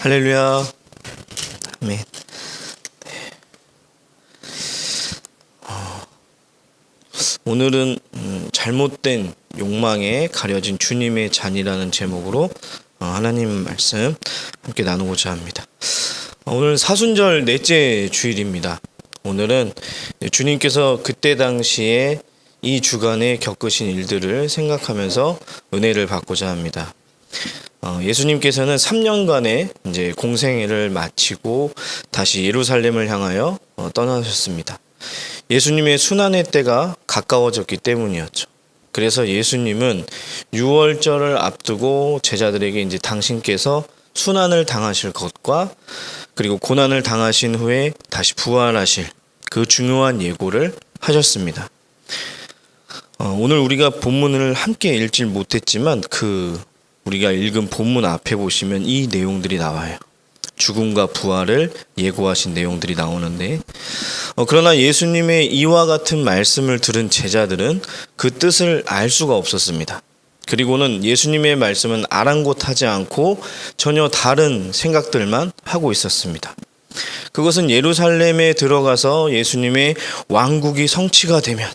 할렐루야. 아멘. 오늘은 잘못된 욕망에 가려진 주님의 잔이라는 제목으로 하나님 말씀 함께 나누고자 합니다. 오늘 사순절 넷째 주일입니다. 오늘은 주님께서 그때 당시에 이 주간에 겪으신 일들을 생각하면서 은혜를 받고자 합니다. 예수님께서는 3년간의 이제 공생애를 마치고 다시 예루살렘을 향하여 떠나셨습니다. 예수님의 순환의 때가 가까워졌기 때문이었죠. 그래서 예수님은 유월절을 앞두고 제자들에게 이제 당신께서 순환을 당하실 것과 그리고 고난을 당하신 후에 다시 부활하실 그 중요한 예고를 하셨습니다. 오늘 우리가 본문을 함께 읽질 못했지만 우리가 읽은 본문 앞에 보시면 이 내용들이 나와요. 죽음과 부활을 예고하신 내용들이 나오는데 그러나 예수님의 이와 같은 말씀을 들은 제자들은 그 뜻을 알 수가 없었습니다. 그리고는 예수님의 말씀은 아랑곳하지 않고 전혀 다른 생각들만 하고 있었습니다. 그것은 예루살렘에 들어가서 예수님의 왕국이 성취가 되면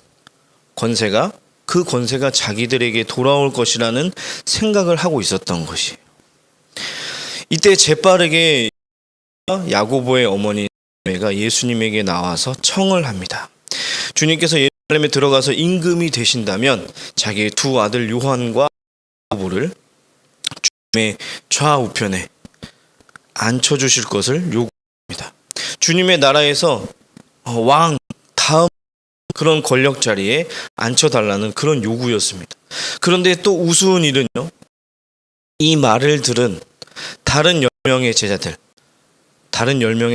그 권세가 자기들에게 돌아올 것이라는 생각을 하고 있었던 것이에요. 이때 재빠르게 야고보의 어머니 가 예수님에게 나와서 청을 합니다. 주님께서 예루살렘에 들어가서 임금이 되신다면 자기의 두 아들 요한과 야고보를 주님의 좌우편에 앉혀주실 것을 요구합니다. 주님의 나라에서 왕 다음 그런 권력 자리에 앉혀달라는 그런 요구였습니다. 그런데 또 우스운 일은요, 이 말을 들은 다른 10명의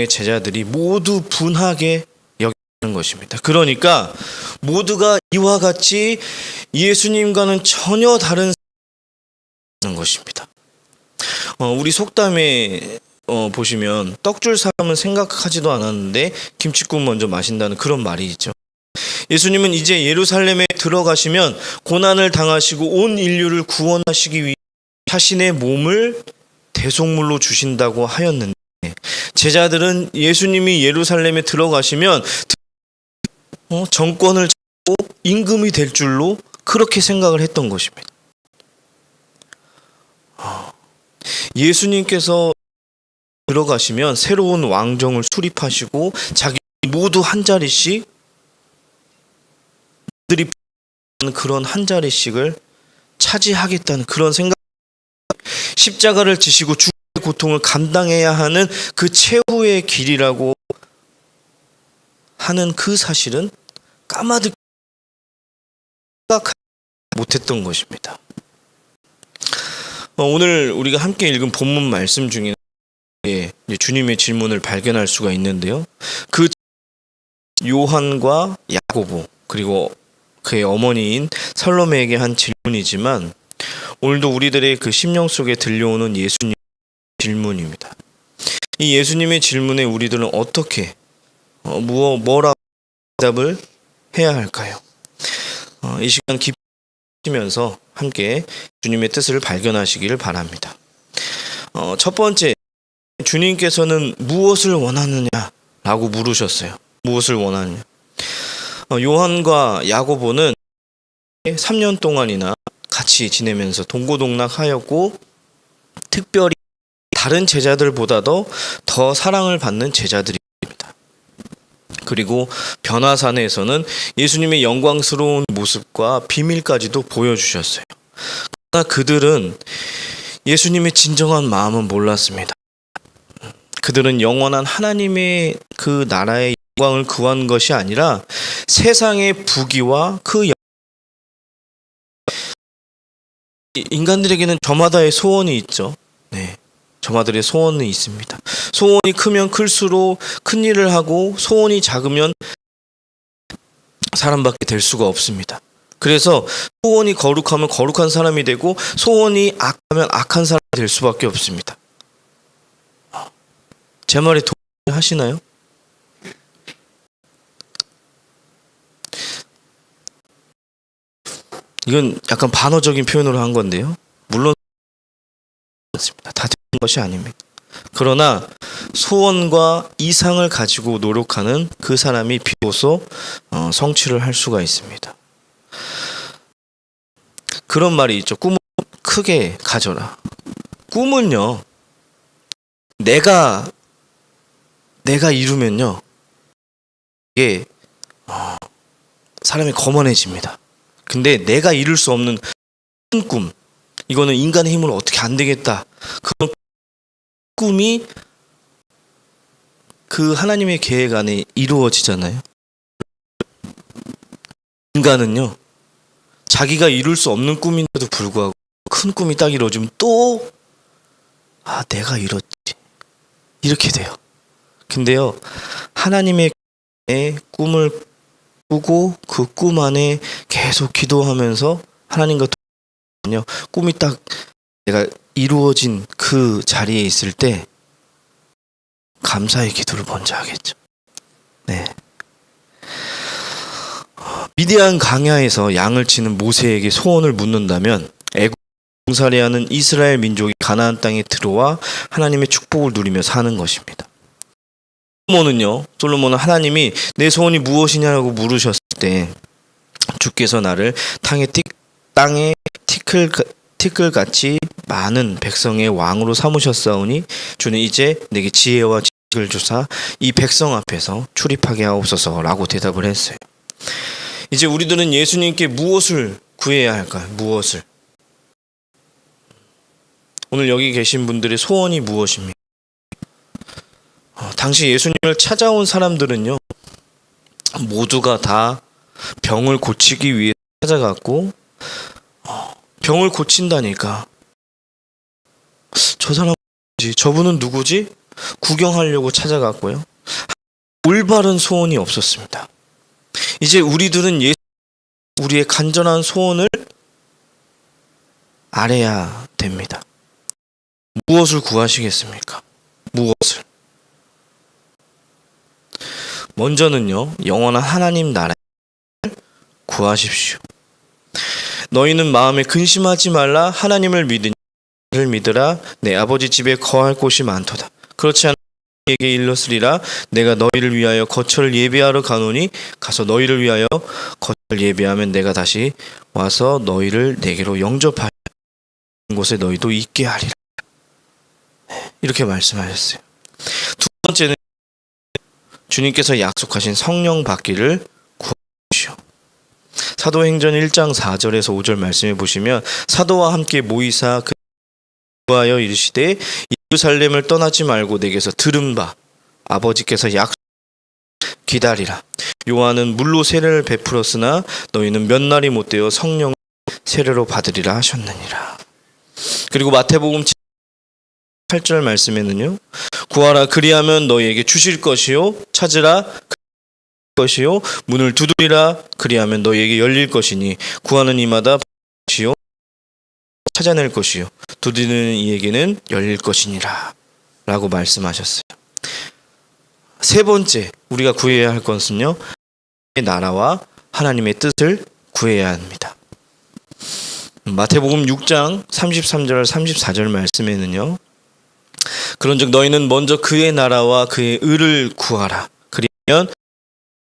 제자들이 모두 분하게 여기는 것입니다. 그러니까 모두가 이와 같이 예수님과는 전혀 다른 것입니다. 우리 속담에 보시면 떡줄 사람은 생각하지도 않았는데 김치국 먼저 마신다는 그런 말이 있죠. 예수님은 이제 예루살렘에 들어가시면 고난을 당하시고 온 인류를 구원하시기 위해 자신의 몸을 대속물로 주신다고 하였는데 제자들은 예수님이 예루살렘에 들어가시면 정권을 잡고 임금이 될 줄로 그렇게 생각을 했던 것입니다. 예수님께서 들어가시면 새로운 왕정을 수립하시고 자기 모두 한 자리씩 들이 그런 한 자리씩을 차지하겠다는 그런 생각, 십자가를 지시고 죽음의 고통을 감당해야 하는 그 최후의 길이라고 하는 그 사실은 까마득히 생각하지 못했던 것입니다. 오늘 우리가 함께 읽은 본문 말씀 중에 주님의 질문을 발견할 수가 있는데요. 그 요한과 야고보 그리고 그의 어머니인 살로메에게 한 질문이지만 오늘도 우리들의 그 심령 속에 들려오는 예수님의 질문입니다. 이 예수님의 질문에 우리들은 어떻게 뭐라고 대답을 해야 할까요? 이 시간 깊이 하시면서 함께 주님의 뜻을 발견하시기를 바랍니다. 첫 번째, 주님께서는 무엇을 원하느냐라고 물으셨어요. 무엇을 원하느냐? 요한과 야고보는 3년 동안이나 같이 지내면서 동고동락하였고 특별히 다른 제자들보다도 더 사랑을 받는 제자들입니다. 그리고 변화산에서는 예수님의 영광스러운 모습과 비밀까지도 보여주셨어요. 그러나 그들은 예수님의 진정한 마음은 몰랐습니다. 그들은 영원한 하나님의 그 나라의 영광을 구한 것이 아니라 세상의 부귀와 그 인간들에게는 저마다의 소원이 있죠. 네, 저마다의 소원이 있습니다. 소원이 크면 클수록 큰 일을 하고 소원이 작으면 사람밖에 될 수가 없습니다. 그래서 소원이 거룩하면 거룩한 사람이 되고 소원이 악하면 악한 사람이 될 수밖에 없습니다. 제 말에 동의하시나요? 이건 약간 반어적인 표현으로 한 건데요. 물론 다 되는 것이 아닙니다. 그러나 소원과 이상을 가지고 노력하는 그 사람이 비로소 성취를 할 수가 있습니다. 그런 말이 있죠. 꿈을 크게 가져라. 꿈은요, 내가 이루면요, 이게 사람이 거만해집니다. 근데 내가 이룰 수 없는 큰 꿈, 이거는 인간의 힘으로 어떻게 안 되겠다. 그런 꿈이 그 하나님의 계획 안에 이루어지잖아요. 인간은요, 자기가 이룰 수 없는 꿈인데도 불구하고 큰 꿈이 딱 이루어지면 또 내가 이뤘지, 이렇게 돼요. 근데요, 하나님의 꿈을 꾸고 그 꿈 안에 계속 기도하면서 하나님과 동행하면요, 꿈이 딱 내가 이루어진 그 자리에 있을 때 감사의 기도를 먼저 하겠죠. 네. 미디안 강야에서 양을 치는 모세에게 소원을 묻는다면 애굽 종살이하는 이스라엘 민족이 가나안 땅에 들어와 하나님의 축복을 누리며 사는 것입니다. 솔로몬은 하나님이 내 소원이 무엇이냐고 물으셨을 때 주께서 나를 땅에 티끌같이 많은 백성의 왕으로 삼으셨사오니 주는 이제 내게 지혜와 지식을 주사 이 백성 앞에서 출입하게 하옵소서라고 대답을 했어요. 이제 우리들은 예수님께 무엇을 구해야 할까요? 무엇을? 오늘 여기 계신 분들의 소원이 무엇입니까? 당시 예수님을 찾아온 사람들은요, 모두가 다 병을 고치기 위해 찾아갔고, 병을 고친다니까 저 사람 누구지? 저분은 누구지? 구경하려고 찾아갔고요. 올바른 소원이 없었습니다. 이제 우리들은 우리의 간절한 소원을 알아야 됩니다. 무엇을 구하시겠습니까? 무엇을? 먼저는요, 영원한 하나님 나라를 구하십시오. 너희는 마음에 근심하지 말라. 하나님을 믿으라. 내 아버지 집에 거할 곳이 많도다. 그렇지 않으면 너희에게 일렀으리라. 내가 너희를 위하여 거처를 예비하러 가노니 가서 너희를 위하여 거처를 예비하면 내가 다시 와서 너희를 내게로 영접하여 곳에 너희도 있게 하리라. 이렇게 말씀하셨어요. 두 번째는 주님께서 약속하신 성령 받기를 구하십시오. 사도행전 1장 4절에서 5절 말씀해 보시면 사도와 함께 모이사 구하여 이르시되 예루살렘을 떠나지 말고 내게서 들은 바 아버지께서 약속 기다리라. 요한은 물로 세례를 베풀었으나 너희는 몇 날이 못되어 성령 세례로 받으리라 하셨느니라. 그리고 마태복음 8절 말씀에는요, 구하라 그리하면 너희에게 주실 것이요 찾으라 것이요 문을 두드리라 그리하면 너희에게 열릴 것이니 구하는 이마다 것이요 찾아낼 것이요 두드리는 이에게는 열릴 것이니라 라고 말씀하셨어요. 세 번째 우리가 구해야 할 것은요, 하나님의 나라와 하나님의 뜻을 구해야 합니다. 마태복음 6장 33절 34절 말씀에는요, 그런즉 너희는 먼저 그의 나라와 그의 의를 구하라. 그리하면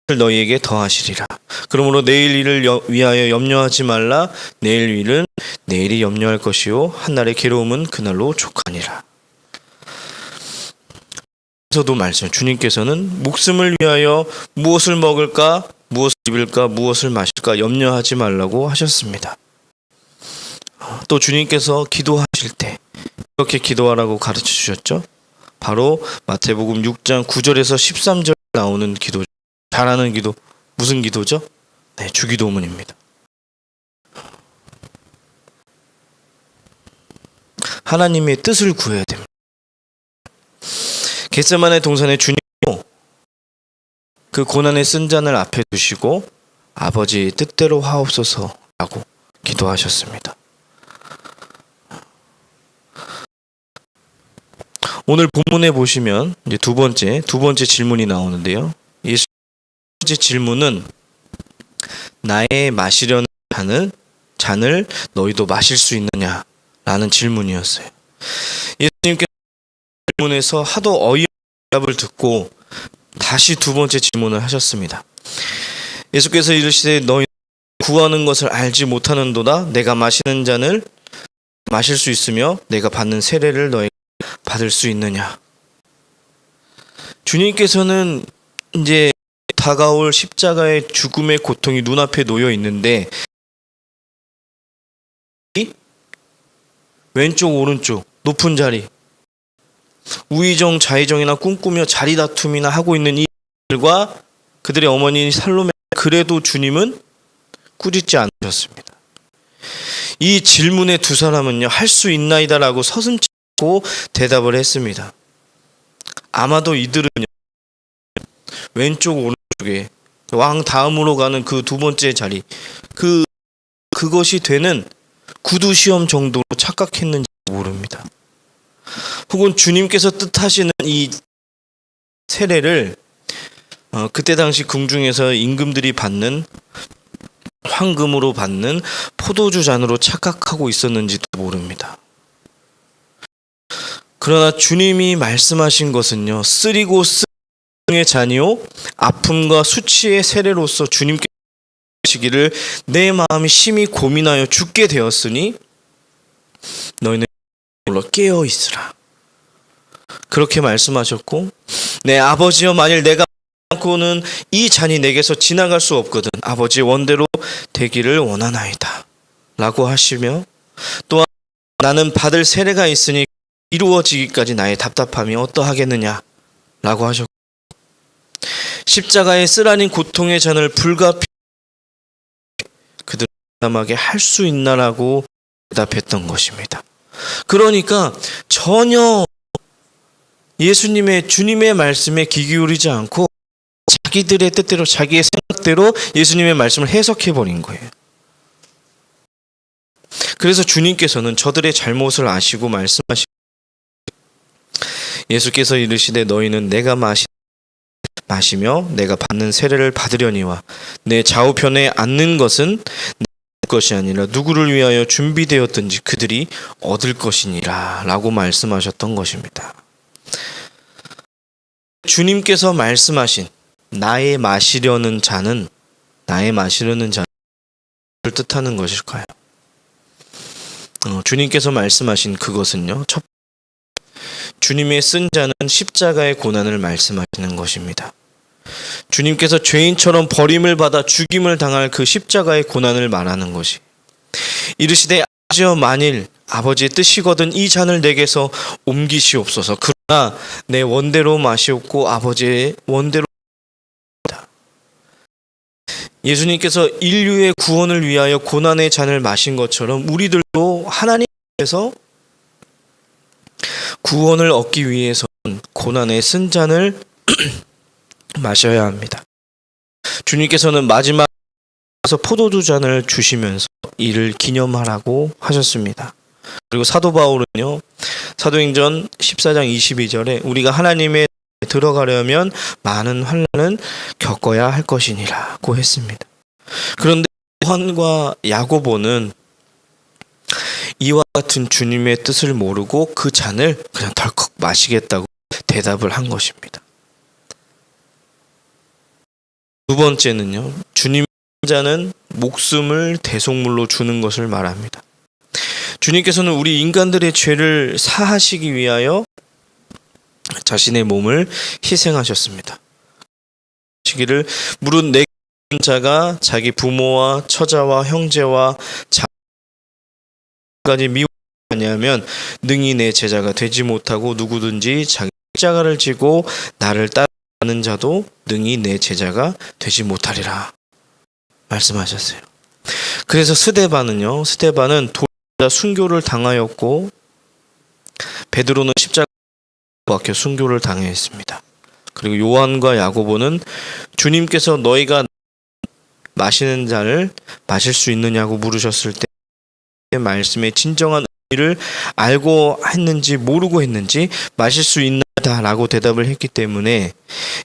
너희에게 더하시리라. 그러므로 내일 일을 위하여 염려하지 말라. 내일 일은 내일이 염려할 것이요 한날의 괴로움은 그날로 족하니라. 에서도 말씀, 주님께서는 목숨을 위하여 무엇을 먹을까, 무엇을 입을까, 무엇을 마실까 염려하지 말라고 하셨습니다. 또 주님께서 기도하실 때 이렇게 기도하라고 가르쳐 주셨죠. 바로 마태복음 6장 9절에서 13절 나오는 기도, 잘하는 기도, 무슨 기도죠? 네, 주기도문입니다. 하나님의 뜻을 구해야 됩니다. 겟세마네 동산의 주님도 그 고난의 쓴 잔을 앞에 두시고 아버지의 뜻대로 하옵소서라고 기도하셨습니다. 오늘 본문에 보시면 이제 두 번째 질문이 나오는데요. 이 질문은 나의 마시려는 잔을 너희도 마실 수 있느냐라는 질문이었어요. 예수님께서 질문에서 하도 어이없는 대답을 듣고 다시 두 번째 질문을 하셨습니다. 예수께서 이르시되 너희 구하는 것을 알지 못하는도다. 내가 마시는 잔을 마실 수 있으며 내가 받는 세례를 너희가 받을 수 있느냐. 주님께서는 이제 다가올 십자가의 죽음의 고통이 눈앞에 놓여 있는데 왼쪽 오른쪽 높은 자리 우의정 좌의정이나 꿈꾸며 자리 다툼이나 하고 있는 이들과 그들의 어머니 살로메, 그래도 주님은 꾸짖지 않으셨습니다. 이 질문에 두 사람은요, 할 수 있나이다라고 서슴지 않고 대답을 했습니다. 아마도 이들은요, 왼쪽 오른쪽에 왕 다음으로 가는 그 두 번째 자리, 그것이 되는 구두 시험 정도로 착각했는지 모릅니다. 혹은 주님께서 뜻하시는 이 세례를 그때 당시 궁중에서 임금들이 받는 황금으로 받는 포도주 잔으로 착각하고 있었는지도 모릅니다. 그러나 주님이 말씀하신 것은요, 쓰리고 쓰리의 잔이요 아픔과 수치의 세례로서 주님께 하시기를 내 마음이 심히 고민하여 죽게 되었으니 너희는 물러 깨어 있으라. 그렇게 말씀하셨고, 내 아버지여, 만일 내가 않고는 이 잔이 내게서 지나갈 수 없거든 아버지의 원대로 되기를 원하나이다 라고 하시며, 또한 나는 받을 세례가 있으니 이루어지기까지 나의 답답함이 어떠하겠느냐 라고 하셨고, 십자가의 쓰라린 고통의 잔을 불가피 그들은 담하게 할 수 있나라고 대답했던 것입니다. 그러니까 전혀 예수님의 주님의 말씀에 귀 기울이지 않고 자기들의 뜻대로 자기의 생각대로 예수님의 말씀을 해석해 버린 거예요. 그래서 주님께서는 저들의 잘못을 아시고 말씀하시고, 예수께서 이르시되 너희는 내가 마시며 내가 받는 세례를 받으려니와 내 좌우편에 앉는 것은 내 것이 아니라 누구를 위하여 준비되었든지 그들이 얻을 것이니라 라고 말씀하셨던 것입니다. 주님께서 말씀하신 나의 마시려는 잔을 뜻하는 것일까요? 주님께서 말씀하신 그것은요, 주님의 쓴 잔은 십자가의 고난을 말씀하시는 것입니다. 주님께서 죄인처럼 버림을 받아 죽임을 당할 그 십자가의 고난을 말하는 것이, 이르시되 아버지여, 만일 아버지의 뜻이거든 이 잔을 내게서 옮기시옵소서. 그러나 내 원대로 마시옵고 아버지의 원대로. 예수님께서 인류의 구원을 위하여 고난의 잔을 마신 것처럼 우리들도 하나님께서 구원을 얻기 위해서는 고난의 쓴 잔을 마셔야 합니다. 주님께서는 마지막에서 포도주 잔을 주시면서 이를 기념하라고 하셨습니다. 그리고 사도 바울은요, 사도행전 14장 22절에 우리가 하나님에 들어가려면 많은 환난은 겪어야 할 것이니라고 했습니다. 그런데 요한과 야고보는 이와 같은 주님의 뜻을 모르고 그 잔을 그냥 덜컥 마시겠다고 대답을 한 것입니다. 두 번째는요, 주님의 잔은 목숨을 대속물로 주는 것을 말합니다. 주님께서는 우리 인간들의 죄를 사하시기 위하여 자신의 몸을 희생하셨습니다. 시기를 무릇 내 자가 자기 부모와 처자와 형제와 자까지 미워하냐면 능히 내 제자가 되지 못하고 누구든지 자기 십자가를 지고 나를 따르는 자도 능히 내 제자가 되지 못하리라 말씀하셨어요. 그래서 스데반은 도리자 순교를 당하였고, 베드로는 십자가 박혀 순교를 당했습니다. 그리고 요한과 야고보는 주님께서 너희가 마시는 잔을 마실 수 있느냐고 물으셨을 때 말씀의 진정한 의미를 알고 했는지 모르고 했는지 마실 수 있나이다 라고 대답을 했기 때문에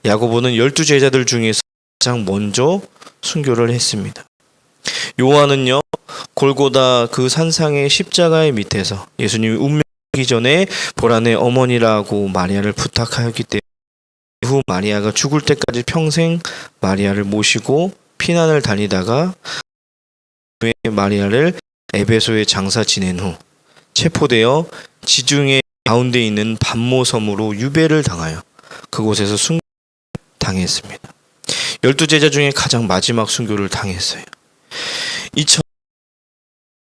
야고보는 12제자들 중에서 가장 먼저 순교를 했습니다. 요한은요, 골고다 그 산상의 십자가의 밑에서 예수님이 운명을 하기 전에 보라네 어머니라고 마리아를 부탁하였기 때문에 이후 마리아가 죽을 때까지 평생 마리아를 모시고 피난을 다니다가 마리아를 에베소에 장사 지낸 후 체포되어 지중해 가운데 있는 반모섬으로 유배를 당하여 그곳에서 순교당했습니다. 12제자 중에 가장 마지막 순교를 당했어요. 이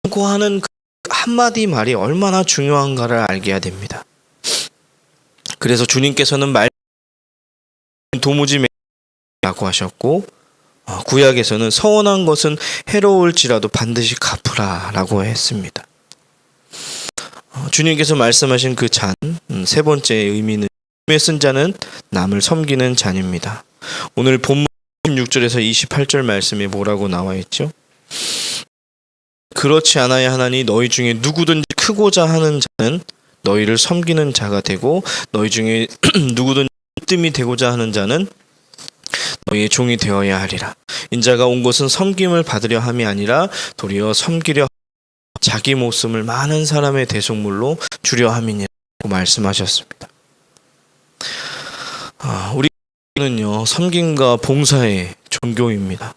선고하는 그 한마디 말이 얼마나 중요한가를 알게 해야 됩니다. 그래서 주님께서는 도무지 라고 하셨고, 구약에서는 서원한 것은 해로울지라도 반드시 갚으라 라고 했습니다. 주님께서 말씀하신 그 잔, 세 번째 의미는 주님의 쓴 잔은 남을 섬기는 잔입니다. 오늘 본문 16절에서 28절 말씀에 뭐라고 나와 있죠? 그렇지 않아야 하나니 너희 중에 누구든지 크고자 하는 자는 너희를 섬기는 자가 되고 너희 중에 누구든지 으뜸이 되고자 하는 자는 너희의 종이 되어야 하리라. 인자가 온 것은 섬김을 받으려 함이 아니라 도리어 섬기려 자기 목숨을 많은 사람의 대속물로 주려 함이니라고 말씀하셨습니다. 우리는요, 섬김과 봉사의 종교입니다.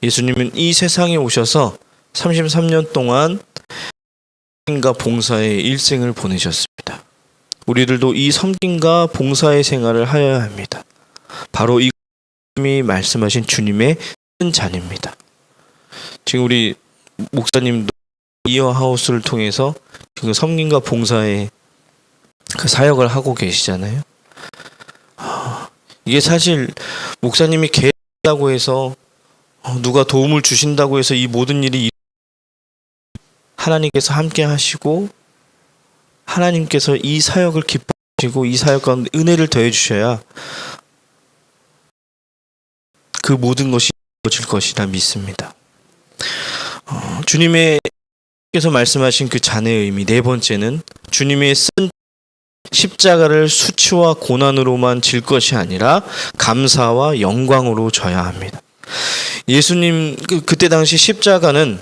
예수님은 이 세상에 오셔서 33년 동안 섬김과 봉사의 일생을 보내셨습니다. 우리들도 이 섬김과 봉사의 생활을 하여야 합니다. 바로 이 말씀하신 주님의 쓴 잔입니다. 지금 우리 목사님도 이어하우스를 통해서 그 섬김과 봉사의 그 사역을 하고 계시잖아요. 이게 사실 목사님이 계획하고 해서 누가 도움을 주신다고 해서 이 모든 일이 하나님께서 함께 하시고 하나님께서 이 사역을 기뻐하시고 이 사역 가운데 은혜를 더해 주셔야 그 모든 것이 이루어질 것이라 믿습니다. 주님께서 말씀하신 그 잔의 의미 네 번째는 주님의 쓴 십자가를 수치와 고난으로만 질 것이 아니라 감사와 영광으로 져야 합니다. 예수님 그때 당시 십자가는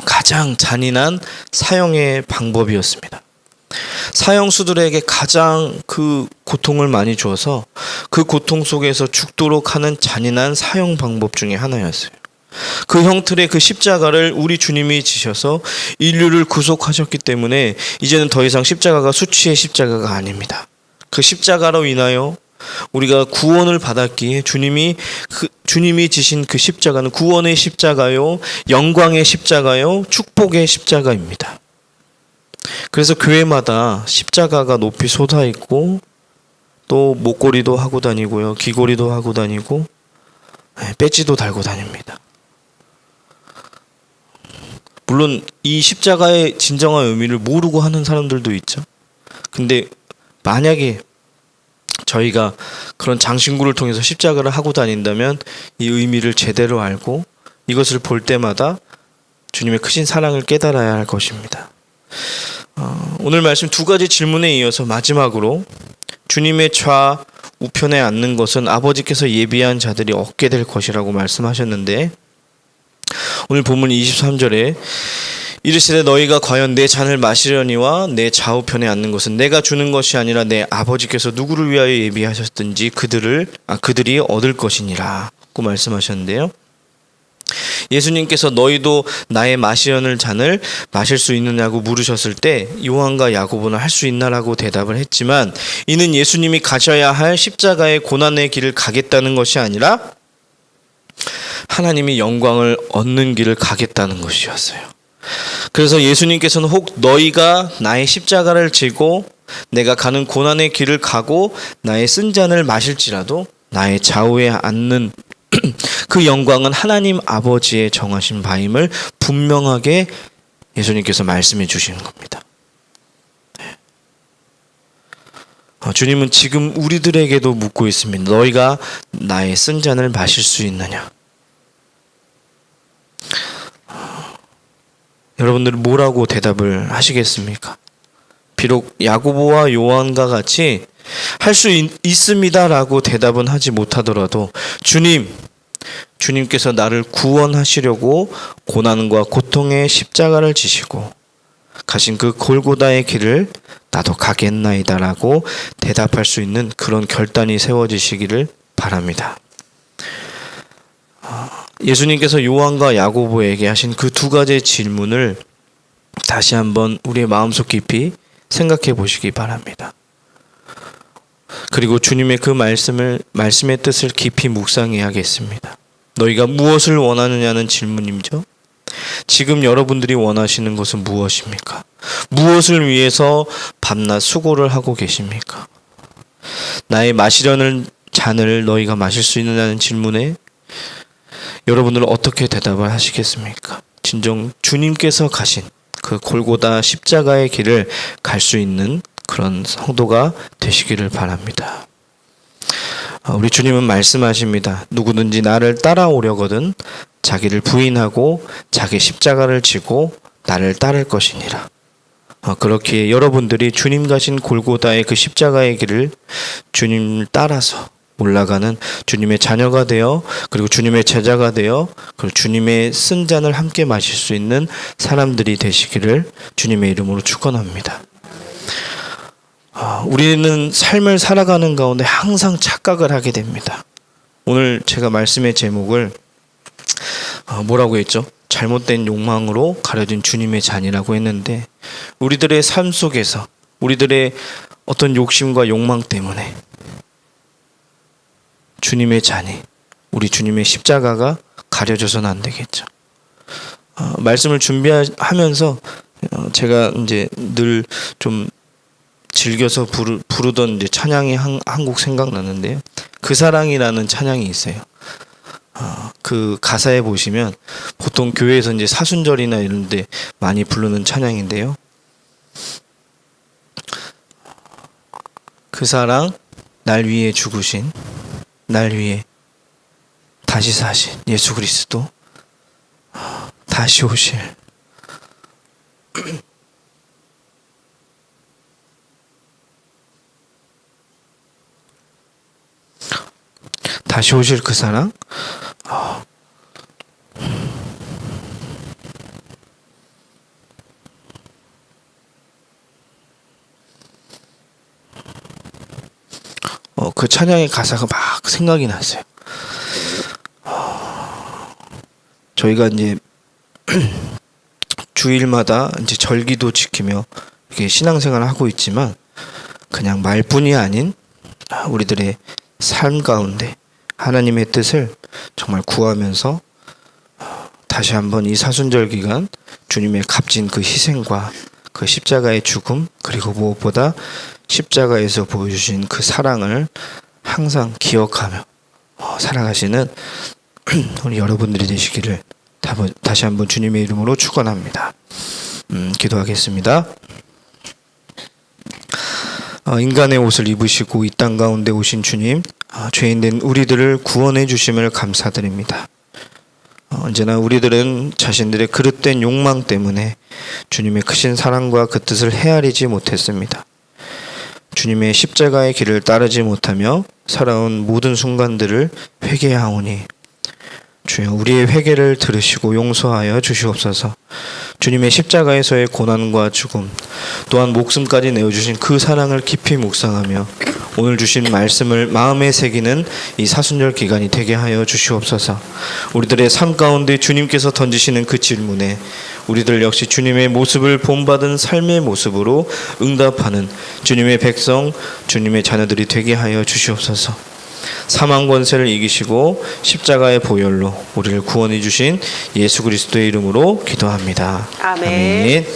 가장 잔인한 사형의 방법이었습니다. 사형수들에게 가장 그 고통을 많이 주어서 그 고통 속에서 죽도록 하는 잔인한 사형 방법 중에 하나였어요. 그 형틀의 그 십자가를 우리 주님이 지셔서 인류를 구속하셨기 때문에 이제는 더 이상 십자가가 수치의 십자가가 아닙니다. 그 십자가로 인하여 우리가 구원을 받았기에 주님이 지신 그 십자가는 구원의 십자가요, 영광의 십자가요, 축복의 십자가입니다. 그래서 교회마다 십자가가 높이 솟아 있고 또 목걸이도 하고 다니고요, 귀걸이도 하고 다니고 배지도 달고 다닙니다. 물론 이 십자가의 진정한 의미를 모르고 하는 사람들도 있죠. 근데 만약에 저희가 그런 장신구를 통해서 십자가를 하고 다닌다면 이 의미를 제대로 알고 이것을 볼 때마다 주님의 크신 사랑을 깨달아야 할 것입니다. 오늘 말씀 두 가지 질문에 이어서 마지막으로 주님의 좌우편에 앉는 것은 아버지께서 예비한 자들이 얻게 될 것이라고 말씀하셨는데 오늘 본문 23절에 이르시되 너희가 과연 내 잔을 마시려니와 내 좌우편에 앉는 것은 내가 주는 것이 아니라 내 아버지께서 누구를 위하여 예비하셨든지 그들이 얻을 것이니라고 말씀하셨는데요. 예수님께서 너희도 나의 마시려는 잔을 마실 수 있느냐고 물으셨을 때 요한과 야고보는 할 수 있나라고 대답을 했지만 이는 예수님이 가셔야 할 십자가의 고난의 길을 가겠다는 것이 아니라 하나님이 영광을 얻는 길을 가겠다는 것이었어요. 그래서 예수님께서는 혹 너희가 나의 십자가를 지고 내가 가는 고난의 길을 가고 나의 쓴 잔을 마실지라도 나의 좌우에 앉는 그 영광은 하나님 아버지의 정하신 바임을 분명하게 예수님께서 말씀해 주시는 겁니다. 주님은 지금 우리들에게도 묻고 있습니다. 너희가 나의 쓴 잔을 마실 수 있느냐? 여러분들은 뭐라고 대답을 하시겠습니까? 비록 야고보와 요한과 같이 할 수 있습니다라고 대답은 하지 못하더라도 주님께서 나를 구원하시려고 고난과 고통의 십자가를 지시고 가신 그 골고다의 길을 나도 가겠나이다라고 대답할 수 있는 그런 결단이 세워지시기를 바랍니다. 예수님께서 요한과 야고보에게 하신 그 두 가지의 질문을 다시 한번 우리의 마음속 깊이 생각해 보시기 바랍니다. 그리고 주님의 그 말씀의 뜻을 깊이 묵상해야겠습니다. 너희가 무엇을 원하느냐는 질문이죠. 지금 여러분들이 원하시는 것은 무엇입니까? 무엇을 위해서 밤낮 수고를 하고 계십니까? 나의 마시려는 잔을 너희가 마실 수 있느냐는 질문에 여러분들은 어떻게 대답을 하시겠습니까? 진정 주님께서 가신 그 골고다 십자가의 길을 갈 수 있는 그런 성도가 되시기를 바랍니다. 우리 주님은 말씀하십니다. 누구든지 나를 따라오려거든 자기를 부인하고 자기 십자가를 지고 나를 따를 것이니라. 그렇게 여러분들이 주님 가신 골고다의 그 십자가의 길을 주님을 따라서 올라가는 주님의 자녀가 되어 그리고 주님의 제자가 되어 그리고 주님의 쓴 잔을 함께 마실 수 있는 사람들이 되시기를 주님의 이름으로 축원합니다. 우리는 삶을 살아가는 가운데 항상 착각을 하게 됩니다. 오늘 제가 말씀의 제목을 뭐라고 했죠? 잘못된 욕망으로 가려진 주님의 잔이라고 했는데 우리들의 삶 속에서 우리들의 어떤 욕심과 욕망 때문에 주님의 잔이 우리 주님의 십자가가 가려져서는 안 되겠죠. 말씀을 준비하면서 제가 이제 늘 좀 즐겨서 부르던 이제 찬양이 한 곡 생각나는데요. 그 사랑이라는 찬양이 있어요. 그 가사에 보시면 보통 교회에서 이제 사순절이나 이런 데 많이 부르는 찬양인데요. 그 사랑 날 위해 죽으신 날 위해 다시 사신 예수 그리스도 다시 오실 다시 오실 그 사랑 그 찬양의 가사가 막 생각이 났어요. 저희가 이제 주일마다 이제 절기도 지키며 이렇게 신앙생활을 하고 있지만 그냥 말뿐이 아닌 우리들의 삶 가운데 하나님의 뜻을 정말 구하면서 다시 한번 이 사순절 기간 주님의 값진 그 희생과 그 십자가의 죽음 그리고 무엇보다 십자가에서 보여주신 그 사랑을 항상 기억하며 살아가시는 우리 여러분들이 되시기를 다시 한번 주님의 이름으로 축원합니다. 기도하겠습니다. 인간의 옷을 입으시고 이 땅 가운데 오신 주님, 죄인된 우리들을 구원해 주심을 감사드립니다. 언제나 우리들은 자신들의 그릇된 욕망 때문에 주님의 크신 사랑과 그 뜻을 헤아리지 못했습니다. 주님의 십자가의 길을 따르지 못하며 살아온 모든 순간들을 회개하오니 주여 우리의 회개를 들으시고 용서하여 주시옵소서. 주님의 십자가에서의 고난과 죽음 또한 목숨까지 내어주신 그 사랑을 깊이 묵상하며 오늘 주신 말씀을 마음에 새기는 이 사순절 기간이 되게 하여 주시옵소서. 우리들의 삶 가운데 주님께서 던지시는 그 질문에 우리들 역시 주님의 모습을 본받은 삶의 모습으로 응답하는 주님의 백성, 주님의 자녀들이 되게 하여 주시옵소서. 사망 권세를 이기시고 십자가의 보혈로 우리를 구원해 주신 예수 그리스도의 이름으로 기도합니다. 아멘. 아멘.